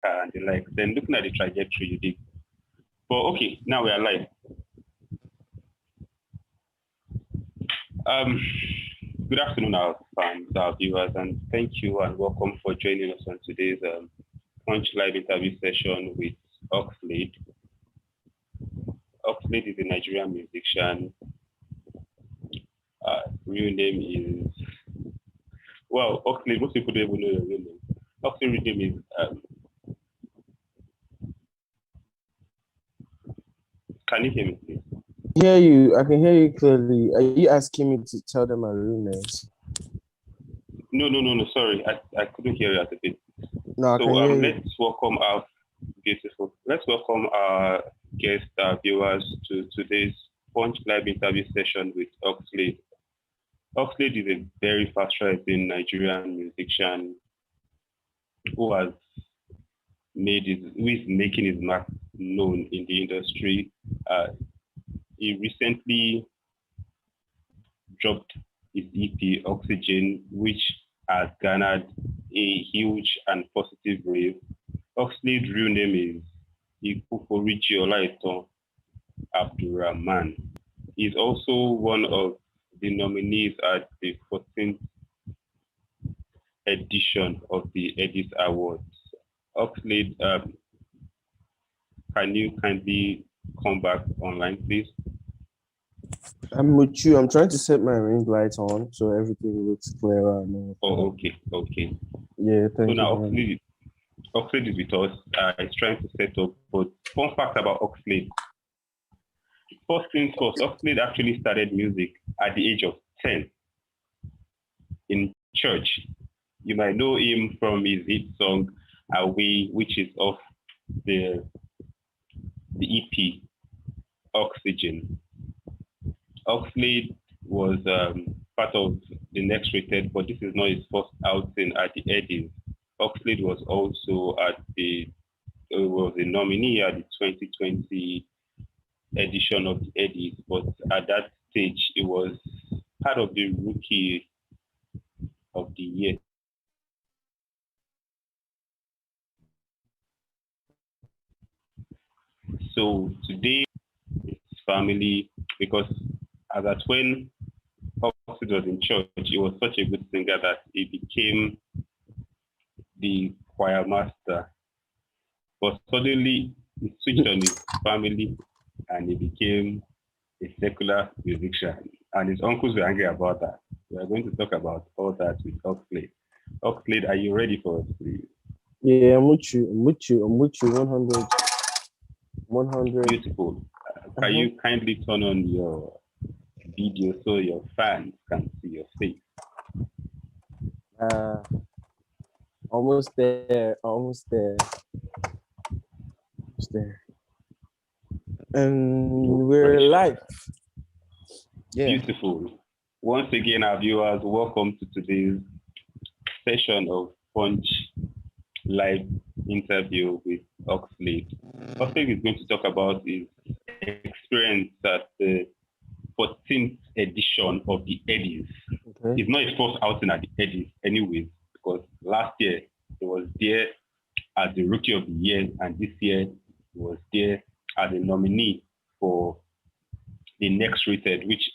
and the like. Then looking at the trajectory you did. But okay, now we are live. Good afternoon, our fans, our viewers, and thank you and welcome for joining us on today's Punch Live interview session with Oxlade. Oxlade is a Nigerian musician. Real name is, well, Oxlade, most people don't even know your real name. Oxlade's real name is, can you hear me, please? I can hear you clearly. Are you asking me to tell them my real names? No, sorry, I couldn't hear you at the bit. No, so let's welcome our guest, viewers to today's Punch Live interview session with Oxlade. Oxlade is a very fast-rising Nigerian musician who is making his mark known in the industry. He recently dropped his EP Oxygen, which has garnered a huge and positive rave. Oxlade's real name is Ikuforichi Olaiton Abdurrahman. He's also one of the nominees at the 14th edition of the Headies Awards. Oxlade, can you kindly come back online, please? I'm with you. I'm trying to set my ring light on so everything looks clearer. Oh, okay. Yeah, thank you. So now Oxlade is with us. He's trying to set up. But fun fact about Oxlade. First things first, Oxlade actually started music at the age of 10 in church. You might know him from his hit song Away, which is off the EP Oxygen. Oxlade was part of the Next Rated, but this is not his first outing at the Headies. Oxlade was also was a nominee at the 2020 edition of the Headies, but at that stage, it was part of the Rookie of the Year. So today, it's family, because as at when Oxlade was in church, he was such a good singer that he became the choir master. But suddenly, he switched on his family and he became a secular musician. And his uncles were angry about that. We are going to talk about all that with Oxlade. Oxlade, are you ready for us, please? Yeah, I'm with you. 100. 100. Beautiful. Can you kindly turn on your video so your fans can see your face? Almost there. And we're live. Yeah. Beautiful. Once again, our viewers, welcome to today's session of Punch Live interview with Oxlade. Oxlade is going to talk about his experience at the 14th edition of the Headies. Okay. It's not his first outing at the Headies anyways, because last year he was there as the Rookie of the Year, and this year he was there as a nominee for the Next Rated, which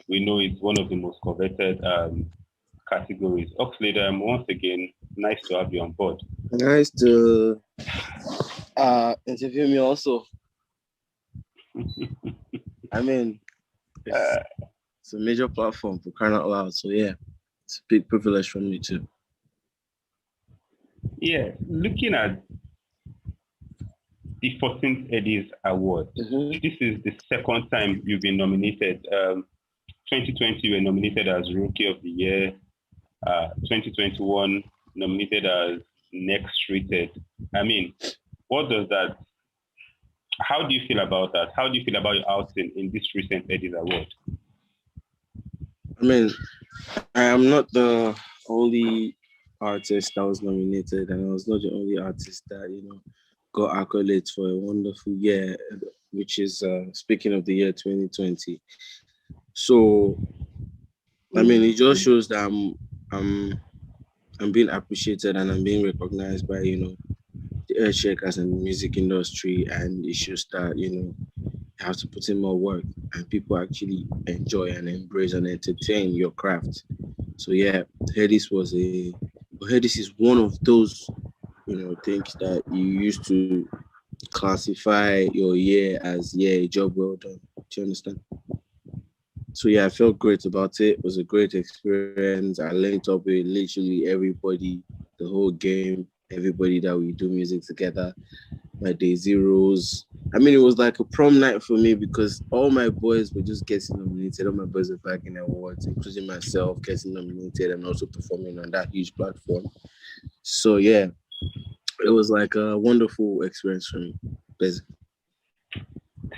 we know is one of the most coveted categories. Oxlade, once again, nice to have you on board. Nice to interview me also. I mean, it's a major platform for crying out loud. So yeah, it's a big privilege for me too. Yeah, looking at the 14th Headies Award, this is the second time you've been nominated. 2020, you were nominated as Rookie of the Year. 2021, nominated as Next Rated. I mean, what does that? How do you feel about that? How do you feel about your outing in this recent Headies Award? I mean, I am not the only artist that was nominated, and I was not the only artist that got accolades for a wonderful year, which is speaking of the year 2020. So, I mean, it just shows that I'm being appreciated and I'm being recognized by the air checkers in the music industry, and it shows that you have to put in more work, and people actually enjoy and embrace and entertain your craft. So yeah, Headies Headies is one of those things that you used to classify your year as a job well done. Do you understand? So yeah, I felt great about it. It was a great experience. I linked up with literally everybody, the whole game, everybody that we do music together. My day zeros. I mean, it was like a prom night for me because all my boys were just getting nominated. All my boys were bagging awards, including myself getting nominated and also performing on that huge platform. So yeah, it was like a wonderful experience for me, basically.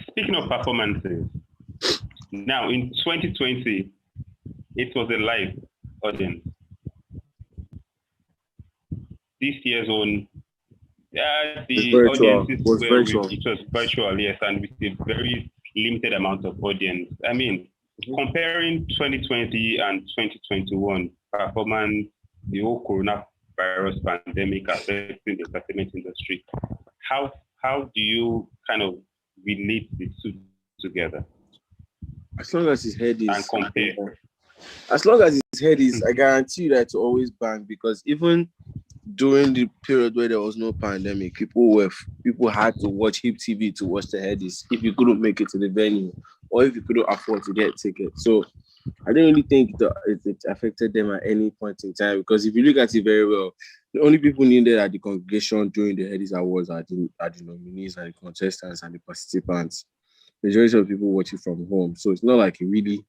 Speaking of performances, now in 2020, it was a live audience. This year's own, the audiences was virtual. It was virtual, yes, and with a very limited amount of audience. I mean, comparing 2020 and 2021 performance, the whole coronavirus pandemic affecting the entertainment industry, how do you kind of relate the two together? As long as his head is and compare. As long as his head is, I guarantee you that to always bang, because even during the period where there was no pandemic, people had to watch Hip TV to watch the Headies if you couldn't make it to the venue or if you couldn't afford to get tickets. So I don't really think it affected them at any point in time, because if you look at it very well, the only people needed at the congregation during the Headies Awards are the nominees and the contestants and the participants. The majority of people watch it from home. So it's not like it really,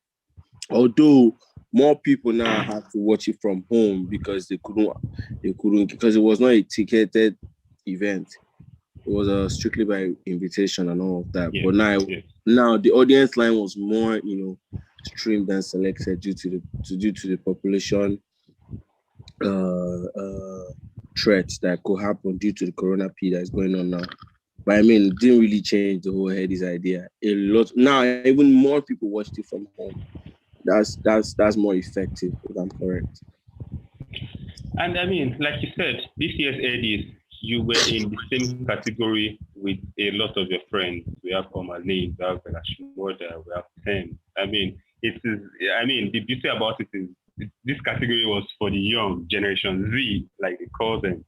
although more people now have to watch it from home because they couldn't because it was not a ticketed event. It was strictly by invitation and all of that. Yeah, but now the audience line was more, streamed and selected due to the population threats that could happen due to the corona P that's going on now. But I mean, it didn't really change the whole Headies idea. A lot now, even more people watched it from home. That's more effective, if I'm correct. And I mean, like you said, this year's Headies, you were in the same category with a lot of your friends. We have Oxlade, we have Belashimoda, we have Ten. I mean, the beauty about it is this category was for the young generation Z, like they call them.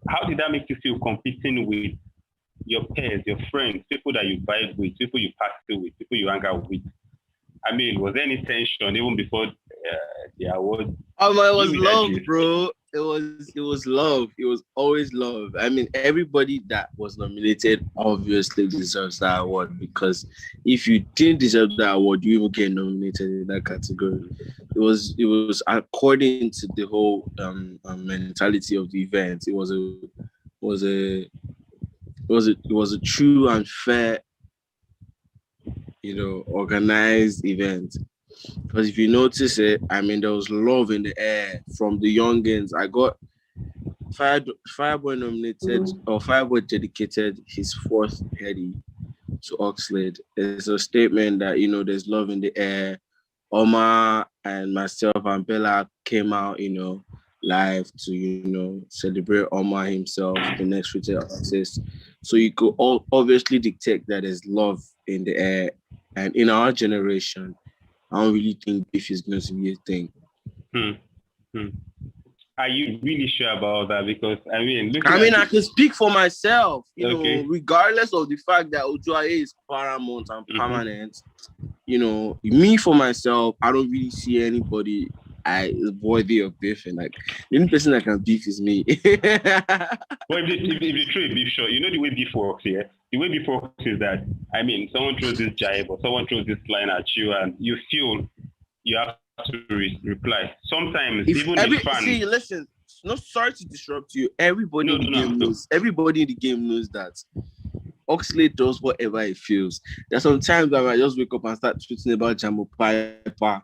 How did that make you feel competing with your peers, your friends, people that you vibe with, people you party with, people you hang out with? I mean, was there any tension even before the award? Oh man, it was love, bro. It was love. It was always love. I mean, everybody that was nominated obviously deserves that award, because if you didn't deserve that award, you wouldn't get nominated in that category. It was according to the whole mentality of the event. It was a true and fair, organized event. Because if you notice it, I mean, there was love in the air from the youngins. I got Fireboy nominated, or Fireboy dedicated his fourth Headie to Oxlade. It's a statement that, there's love in the air. Omar and myself and Bella came out, live to, celebrate Omar himself, the next rated artist. So you could obviously detect that there's love in the air. And in our generation, I don't really think beef is going to be a thing. Are you really sure about that? Because I can speak for myself. Regardless of the fact that Ojuaye is paramount and permanent. Me for myself, I don't really see anybody worthy of beefing. Like, the only person that can beef is me. Well, if they throw a beef shot, the way beef works here. The way beef works is that, someone throws this jibe or someone throws this line at you, and you feel you have to reply. Sometimes See, listen. No, sorry to disrupt you. Everybody in the game knows that Oxlade does whatever he feels. There's sometimes I might just wake up and start tweeting about Jamo Piper.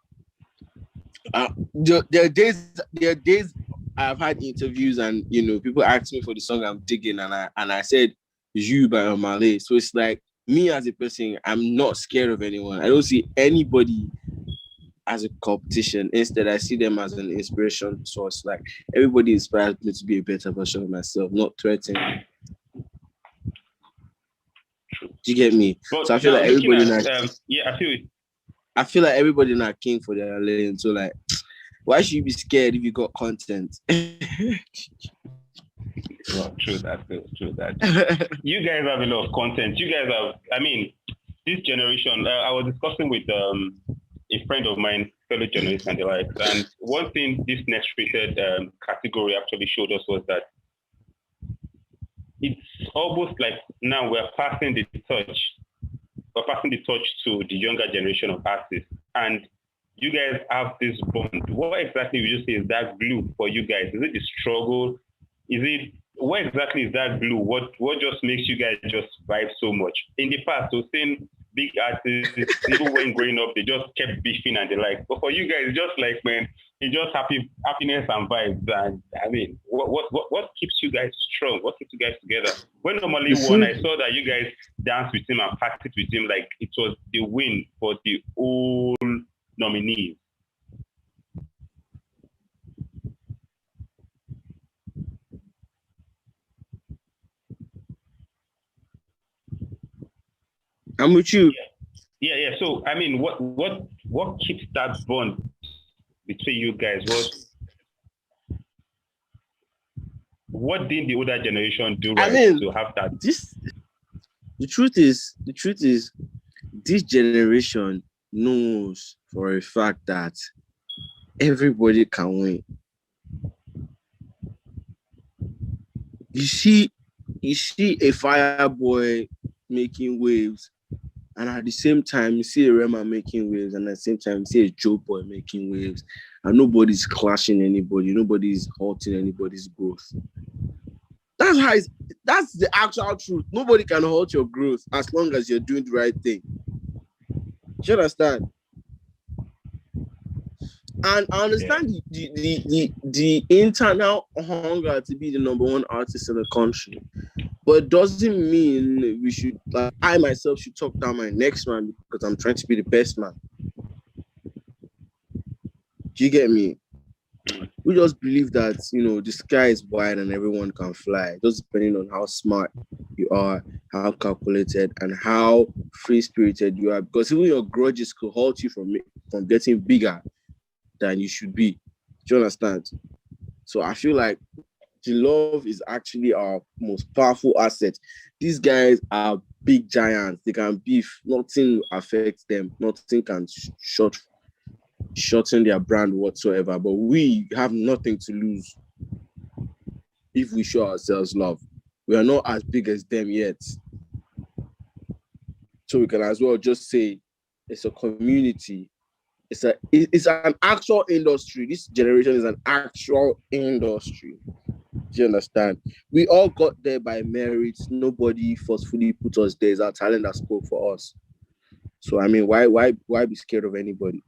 There are days I've had interviews and people ask me for the song I'm digging, and I said You by Omale. So it's like, me as a person, I'm not scared of anyone. I don't see anybody as a competition. Instead, I see them as an inspiration source. Like, everybody inspires me to be a better version of myself, not threatening. Do you get me? But So I feel like everybody I feel it. I feel like everybody not king for their lane. So like, why should you be scared if you got content? Well, true that. You guys have a lot of content. You guys have, I mean, this generation, I was discussing with a friend of mine, fellow journalist and the like, and one thing this next rated category actually showed us was that it's almost like now we're passing the torch to the younger generation of artists. And you guys have this bond. What exactly would you say is that glue for you guys? Is it the struggle? What exactly is that glue? What just makes you guys just vibe so much? In the past, we've seen big artists, even when growing up, they just kept beefing and the like. But for you guys, just like, man, it's just happiness and vibes. And I mean, what keeps you guys strong? What keeps you guys together? When normally won, I saw that you guys danced with him and partied with him like it was the win for the whole nominees. I'm with you. Yeah. So I mean, what keeps that bond between you guys? What did the older generation do right to have that? The truth is, this generation knows for a fact that everybody can win. You see a Fireboy making waves, and at the same time, you see a Rema making waves, and at the same time, you see a Joe Boy making waves, and nobody's clashing anybody, nobody's halting anybody's growth. That's the actual truth. Nobody can halt your growth as long as you're doing the right thing. Do you understand? And I understand the internal hunger to be the number one artist in the country, but it doesn't mean we should, like, I myself should talk down my next man because I'm trying to be the best man. Do you get me? We just believe that, the sky is wide and everyone can fly, just depending on how smart you are, how calculated, and how free-spirited you are. Because even your grudges could halt you from getting bigger than you should be. Do you understand? So I feel like the love is actually our most powerful asset. These guys are big giants. They can beef. Nothing affects them. Nothing can shorten their brand whatsoever. But we have nothing to lose if we show ourselves love. We are not as big as them yet. So we can as well just say it's a community. It's an actual industry. This generation is an actual industry. Do you understand? We all got there by merit. Nobody forcefully put us there. It's our talent that spoke for us. So I mean, why be scared of anybody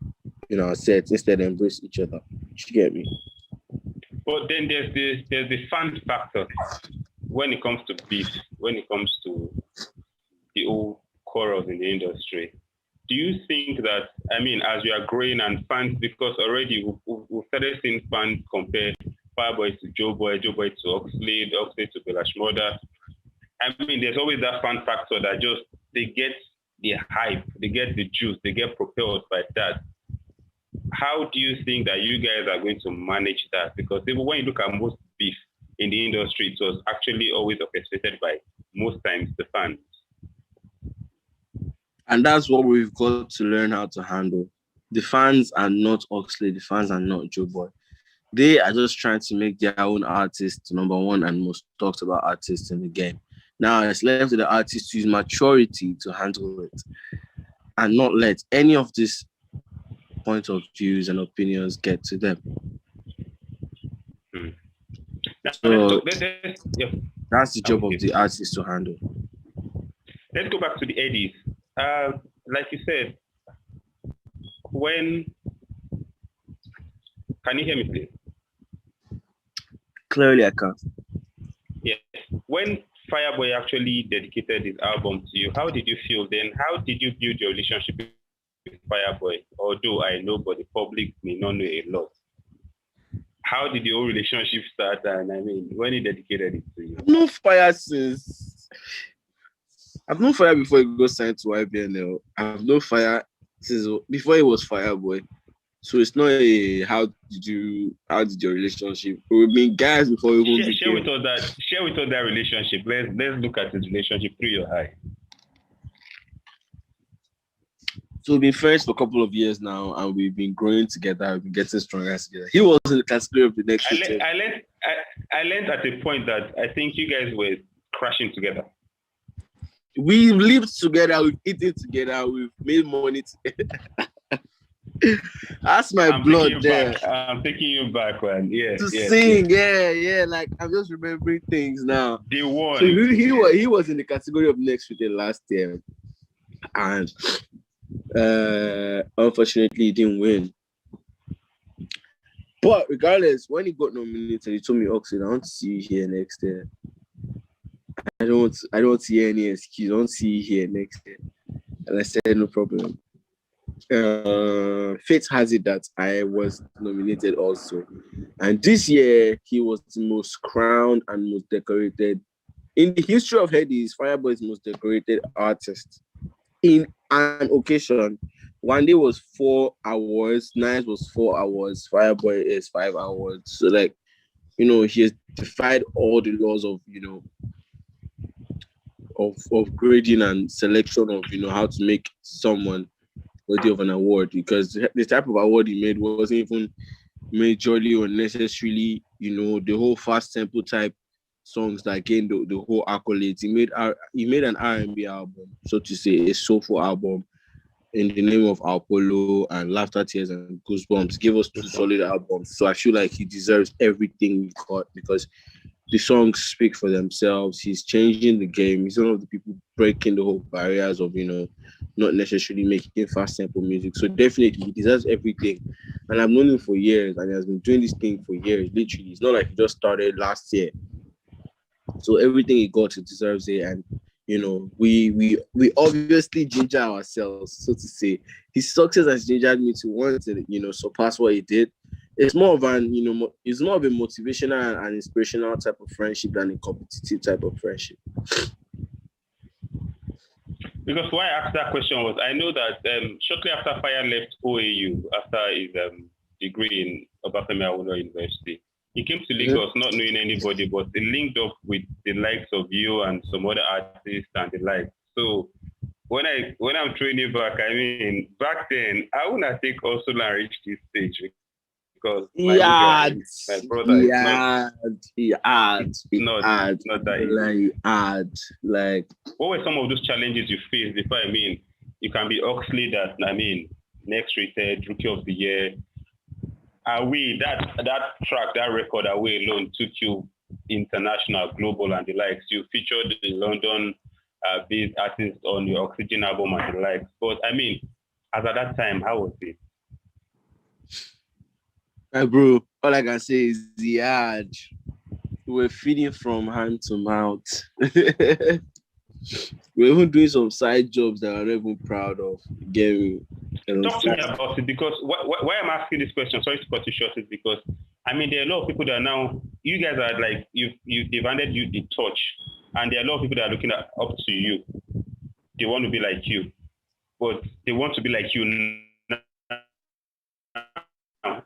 in our sets? Instead, embrace each other. You get me? But then there's the fun factor when it comes to beef, when it comes to the old quarrels in the industry. Do you think that, I mean, as we are growing and fans, because already we've started seeing fans compare Fireboy to Joe Boy to Oxlade to Belashmoda. I mean, there's always that fan factor that just, they get the hype, they get the juice, they get propelled by that. How do you think that you guys are going to manage that? Because even when you look at most beef in the industry, it was actually always orchestrated by, most times, the fans. And that's what we've got to learn how to handle. The fans are not Oxlade, the fans are not Joe Boy. They are just trying to make their own artist number one and most talked about artist in the game. Now it's left to the artist to use maturity to handle it and not let any of these point of views and opinions get to them. So that's the job of the artist to handle. Let's go back to the Headies. Like you said, can you hear me, please? Clearly, I can. Yes. When Fireboy actually dedicated his album to you, how did you feel then? How did you build your relationship with Fireboy? Although I know, but the public may not know a lot. How did your relationship start? And I mean, when he dedicated it to you? No fire since I've known Fire before he got signed to IBNL. I've known Fire since before he was Fireboy. So it's not a how did your relationship? We've been guys before we even share with us that relationship. Let's look at his relationship through your eye. So we've been friends for a couple of years now, and we've been growing together. We've been getting stronger together. He was in the category of the next. I learned at a point that I think you guys were crashing together. We've lived together, we've eaten together, we've made money together. That's my blood there. I'm taking you back, man. Yeah. To sing, yeah. Like I'm just remembering things now. They won. So he was in the category of next with the last year, and unfortunately he didn't win. But regardless, when he got nominated, he told me, Oxlade, I want to see you here next year. I don't see any excuse. I don't see you here next year. And I said, no problem. Fate has it that I was nominated also. And this year, he was the most crowned and most decorated. In the history of Headies, Fireboy is the most decorated artist. In an occasion, one day was 4 hours, Nice was 4 hours, Fireboy is 5 hours. So, like, he has defied all the laws of, of grading and selection of, how to make someone worthy of an award, because the type of award he made wasn't even majorly or necessarily, the whole fast tempo type songs that gained the whole accolades. He made an R&B album, so to say, a soulful album in the name of Apollo and Laughter, Tears and Goosebumps. Give us 2 solid albums. So I feel like he deserves everything he got because the songs speak for themselves. He's changing the game. He's one of the people breaking the whole barriers of, not necessarily making fast tempo music. So definitely he deserves everything. And I've known him for years and he has been doing this thing for years, literally. It's not like he just started last year. So everything he got, he deserves it. And, we obviously ginger ourselves, so to say. His success has gingered me to want to, surpass what he did. It's more of it's more of a motivational and inspirational type of friendship than a competitive type of friendship. Because why I asked that question was I know that shortly after Fire left OAU, after his degree in Obafemi Awolowo University, he came to Lagos not knowing anybody, but he linked up with the likes of you and some other artists and the like. So when I'm training back, back then I wouldn't have taken also and reach this stage because my brother not that easy. Like what were some of those challenges you faced before? You can be Oxlade that next rated Rookie of the Year. That track, that record Away alone took you international, global and the likes. You featured the London based artists on your Oxygen album and the likes. But as at that time, how was it? Bro, all I can say is the hard. We were feeding from hand to mouth. We're even doing some side jobs that I'm not even proud of. Get me? Talk to me about it, because why I'm asking this question, sorry to cut you short, is because there are a lot of people that now, you guys are like, they've handed you the torch, and there are a lot of people that are looking up to you. They want to be like you, but they want to be like you now.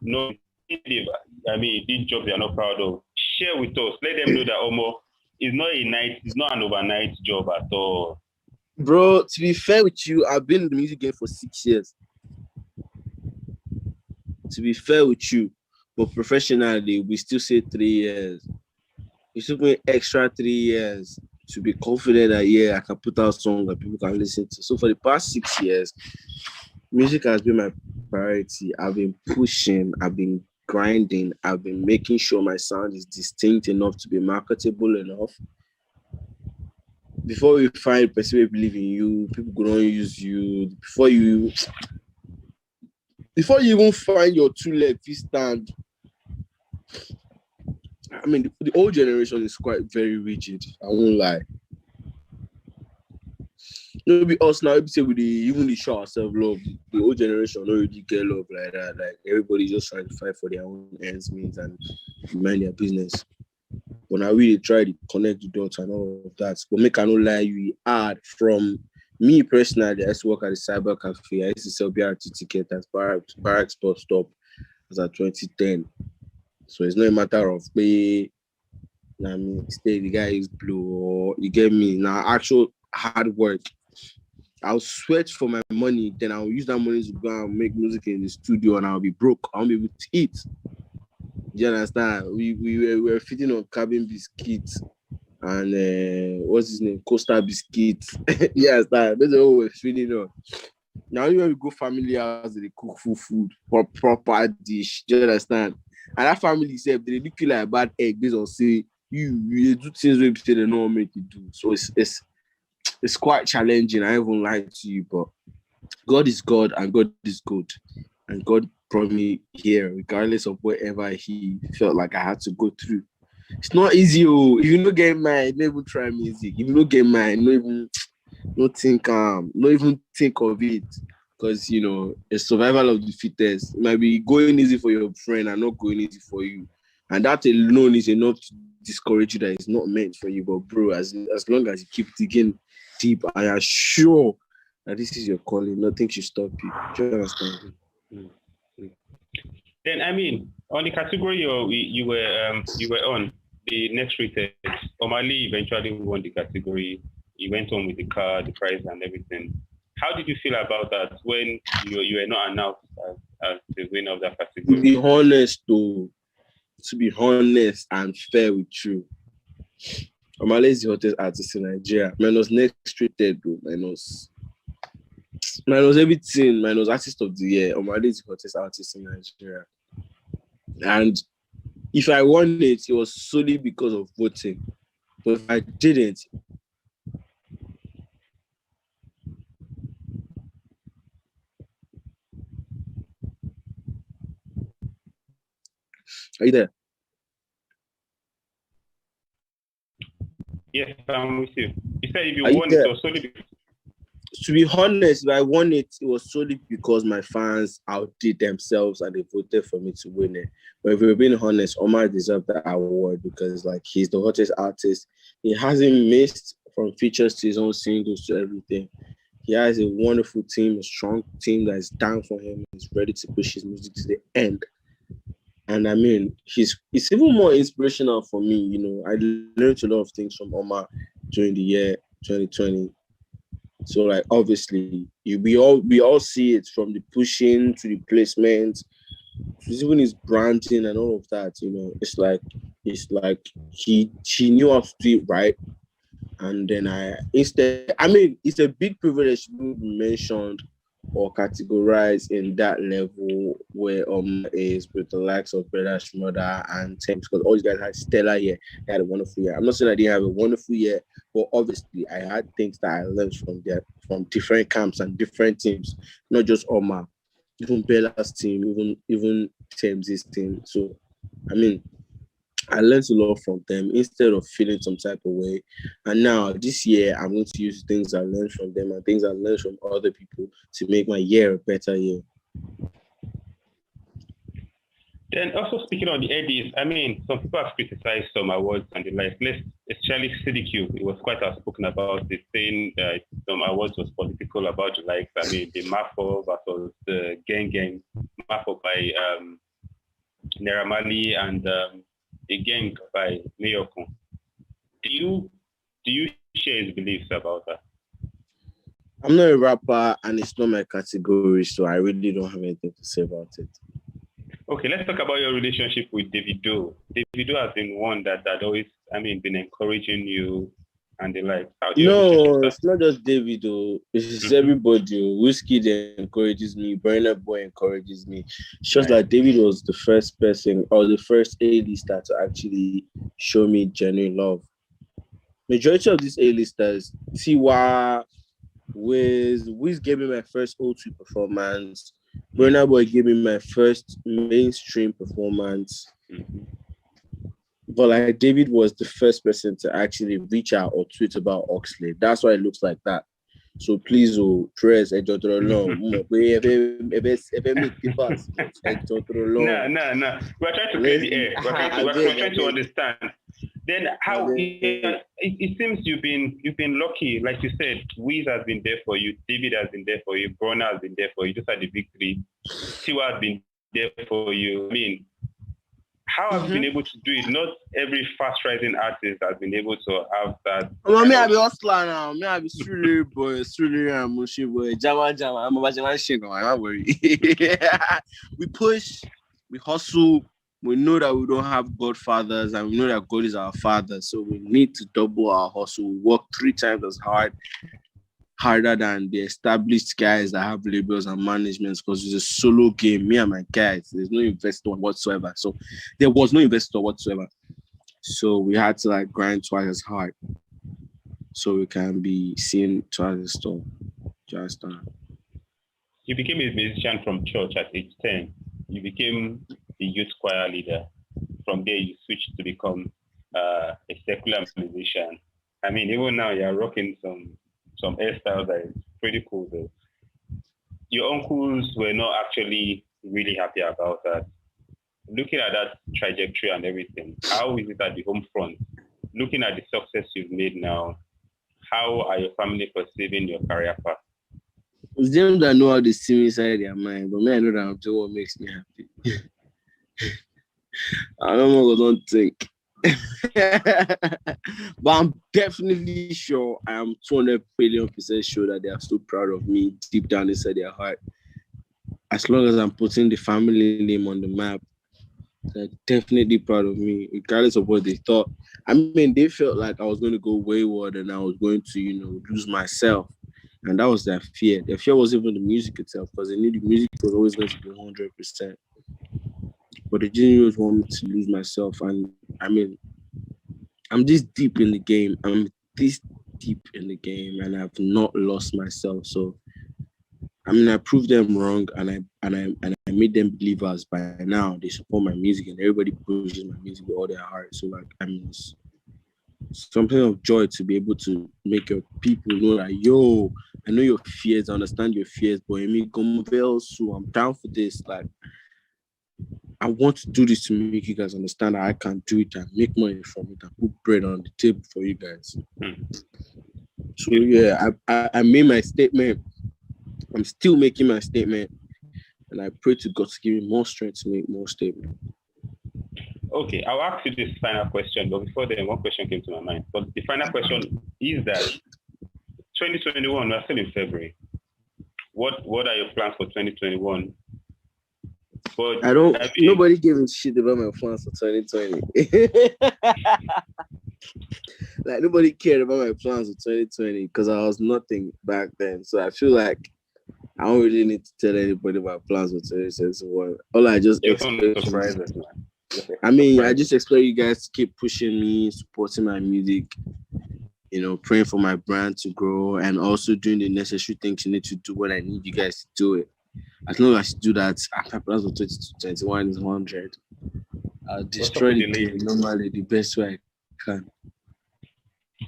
No, these jobs they are not proud of. Share with us. Let them know that it's not an overnight job at all. Bro, to be fair with you, I've been in the music game for 6 years. To be fair with you, but professionally, we still say 3 years. We still going extra 3 years to be confident that I can put out songs that people can listen to. So for the past 6 years, music has been my priority. I've been pushing, I've been grinding, I've been making sure my sound is distinct enough to be marketable enough. Before you find a person who believe in you, people don't use you. Before you even find your 2-leg stand. The old generation is quite very rigid. I won't lie. Maybe us now, say we show ourselves love. The old generation don't really get love like that. Like everybody just trying to fight for their own ends meet and mind their business. But now we try to connect the dots and all of that. But make I no lie, you hard from me personally. I used to work at the cyber cafe. I used to sell BRT tickets at Barracks bus stop as at 2010. So it's not a matter of me. I mean, stay the guy is blue, or you get me. Now, actual hard work. I'll sweat for my money, then I'll use that money to go and make music in the studio, and I'll be broke. I won't be able to eat. Do you understand? We were feeding on cabin biscuits and what's his name? Costa biscuits. Yes, that's what we're feeding on. Now when we go family house, they cook food for proper dish. Do you understand? And that family said they look you like a bad egg based on say you do things where they don't want me to do. So it's quite challenging. I won't lie to you, but God is God and God is good. And God brought me here, regardless of whatever He felt like I had to go through. It's not easy. Oh. If you don't get mine, never try music. If you don't get mine, not even think of it. Because it's survival of the fittest. It might be going easy for your friend and not going easy for you. And that alone is enough to discourage you that it's not meant for you. But bro, as long as you keep digging deep, I am sure that this is your calling. Nothing should stop you. Do you understand? Then I mean, on the category you were on, the next rated, Omali eventually won the category. He went on with the car, the prize, and everything. How did you feel about that when you were not announced as the winner of that category? To be honest and fair with you, Omali is the hottest artist in Nigeria. Minus next rated, bro. Minus everything. Minus artist of the year. Omali is the hottest artist in Nigeria. And if I won it was solely because of voting. But if I didn't, are you there? Yes, I'm with you. You said if you won it was solely because... To be honest, if I won it was solely because my fans outdid themselves and they voted for me to win it. But if we're being honest, Omar deserved that award because he's the hottest artist. He hasn't missed from features to his own singles to everything. He has a wonderful team, a strong team that is down for him. He's ready to push his music to the end. And I mean, it's even more inspirational for me. I learned a lot of things from Omar during the year 2020. So obviously, we all see it from the pushing to the placement, to even his branding and all of that. It's like he knew how to do it right. And then it's a big privilege to be mentioned or categorized in that level where is with the likes of Brother Shmoda and Thames, because all these guys had stellar year. They had a wonderful year. I'm not saying I didn't have a wonderful year, but obviously I had things that I learned from different camps and different teams, not just Omar, even Bella's team, even Thames' team. So I mean, I learned a lot from them instead of feeling some type of way. And now this year, I'm going to use things I learned from them and things I learned from other people to make my year a better year. Then also speaking of the Headies, I mean, some people have criticized some awards and the like. Especially CDQ, it was quite outspoken about it, saying some awards was political about the likes. I mean, the Mafo versus the Gang, Mafo by Naira Marley and the Gang by Mayoko. Do you share his beliefs about that? I'm not a rapper and it's not my category, so I really don't have anything to say about it. Okay, let's talk about your relationship with Davido. Davido has been one that always, been encouraging you and the like. No, it's not just Davido. It's everybody. Whiskey encourages me. Burna Boy encourages me. It's just that David was the first person or the first A-lister to actually show me genuine love. Majority of these A-listers, Tiwa, Wiz gave me my first O2 performance. Burna Boy gave me my first mainstream performance. But David was the first person to actually reach out or tweet about Oxlade. That's why it looks like that. So please, press No. We're trying to clear the air. We're trying to understand. Then how it seems you've been lucky, like you said. Wiz has been there for you, David has been there for you, Bronner has been there for you. Just had the big three. Tiwa has been there for you. I mean, how have you been able to do it? Not every fast rising artist has been able to have that. Me, I be hustler now. Me, I be street boy, I'm mushy boy, Jama. I'm about to shit. Don't worry. We push, we hustle. We know that we don't have godfathers, and we know that God is our father. So we need to double our hustle. We work 3 times as harder than the established guys that have labels and managements, because it's a solo game. Me and my guys, there's no investor whatsoever. So there was no investor whatsoever. So we had to like grind twice as hard so we can be seen twice as tall. Just You became a musician from church at age 10. You became the youth choir leader. From there, you switched to become a secular musician. I mean, even now you're rocking some hairstyles that is pretty cool though. Your uncles were not actually really happy about that. Looking at that trajectory and everything, how is it at the home front? Looking at the success you've made now, how are your family perceiving your career path? It's them that know how they see me inside their mind, but me, I know that I'm doing what makes me happy. I don't think. But I'm definitely sure, I am 200 billion % sure that they are so proud of me deep down inside their heart. As long as I'm putting the family name on the map, they're definitely proud of me, regardless of what they thought. I mean, they felt like I was going to go wayward and I was going to, lose myself. And that was their fear. Their fear wasn't even the music itself, because they knew the music was always going to be 100%. But they didn't always want me to lose myself. And I mean, I'm this deep in the game. And I've not lost myself. So, I mean, I proved them wrong, and I made them believers. By now, they support my music, and everybody pushes my music with all their heart. So, like, I mean, it's something of joy to be able to make your people know that, yo, I know your fears, I understand your fears, but I'm down for this. Like, I want to do this to make you guys understand that I can do it and make money from it and put bread on the table for you guys. So yeah, I made my statement. I'm still making my statement, and I pray to God to give me more strength to make more statements. Okay, I'll ask you this final question, but before then, one question came to my mind. But the final question is that 2021, we're still in February. What are your plans for 2021? But nobody gave a shit about my plans for 2020. Like, nobody cared about my plans for 2020 because I was nothing back then. So I feel like I don't really need to tell anybody about plans for 2021. All I just expect, I just expect you guys to keep pushing me, supporting my music, praying for my brand to grow, and also doing the necessary things you need to do when I need you guys to do it. As long as you do that, my plans for 2021 is 100. I'll destroy the game normally the best way I can.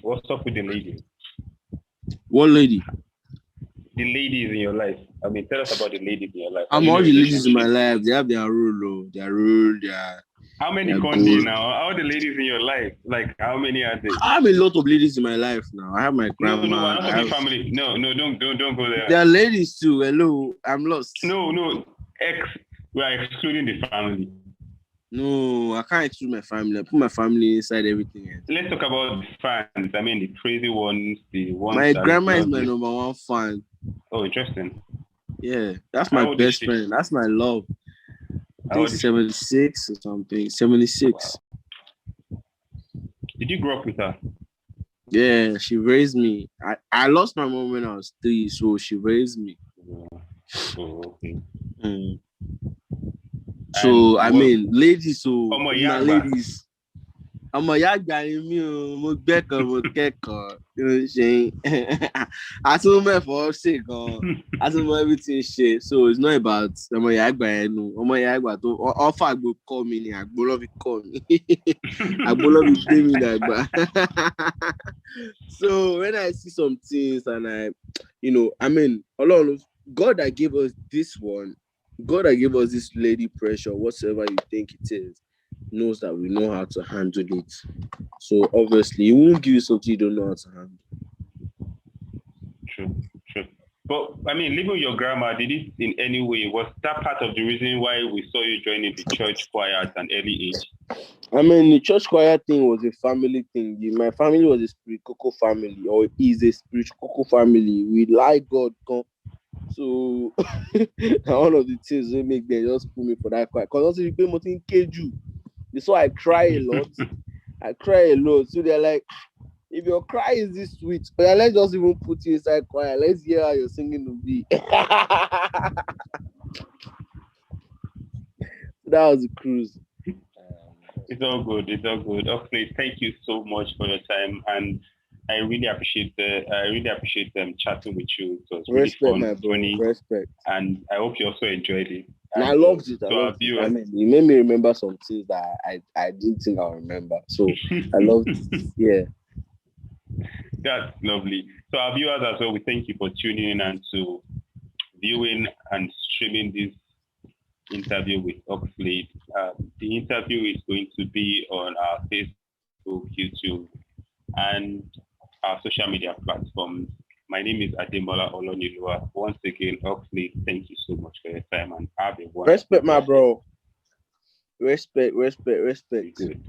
What's up with the ladies? What lady? The ladies in your life. I mean, tell us about the ladies in your life. All the ladies in my life, they have their rule, How many countries now? How are the ladies in your life? Like, how many are they? I have a lot of ladies in my life now. I have my grandma. No, I don't have family. No, don't go there. There are ladies too. Hello, I'm lost. No, we are excluding the family. No, I can't exclude my family. I put my family inside everything else. Let's talk about the fans. I mean, the crazy ones, the ones. My grandma is my number one fan. Oh, interesting. Yeah, that's my best friend. That's my love. I think 76 or something. 76. Wow. Did you grow up with her? Yeah, she raised me. I lost my mom when I was 3, so she raised me. Oh, okay. So, I mean, ladies, so my ladies. I'm a yagba in me, mo gbẹ́kọ̀, mo kẹ́kọ̀ọ́. You know what I'm saying? I told my for sake, I told my everything shit. So it's not about I'm a yagba, no. I'm a yagba to offer agbo call me, agbo love it call me. Agbo love it pay me that. So when I see some things and I mean, God that gave us this one, God that gave us this lady pressure, whatsoever you think it is. knows that we know how to handle it. So obviously, he won't give you something you don't know how to handle. True. But I mean, leaving your grandma, did it in any way, was that part of the reason why we saw you joining the church choir at an early age? I mean, the church choir thing was a family thing. My family was a spirit cocoa family, or is a spirit cocoa family. We like God. So one of the things they make them just put me for that choir. Because also you pay more in Keju. So I cry a lot. So they're like, if your cry is this sweet, but let's just even put you inside choir. Let's hear how your singing will be. That was a cruise. It's all good. Oxlade, thank you so much for your time, and I really appreciate chatting with you. It was really fun, my bro. funny, Respect. and I hope you also enjoyed it. And I loved it. I mean, you made me remember some things that I didn't think I'll remember. So I loved it. Yeah. That's lovely. So our viewers as well, we thank you for tuning in and to viewing and streaming this interview with Oxlade. The interview is going to be on our Facebook, YouTube, and our social media platforms. My name is Ademola Olonilua. Once again, Oxlade, thank you so much for your time and have a wonderful Respect, my bro. Respect. Good.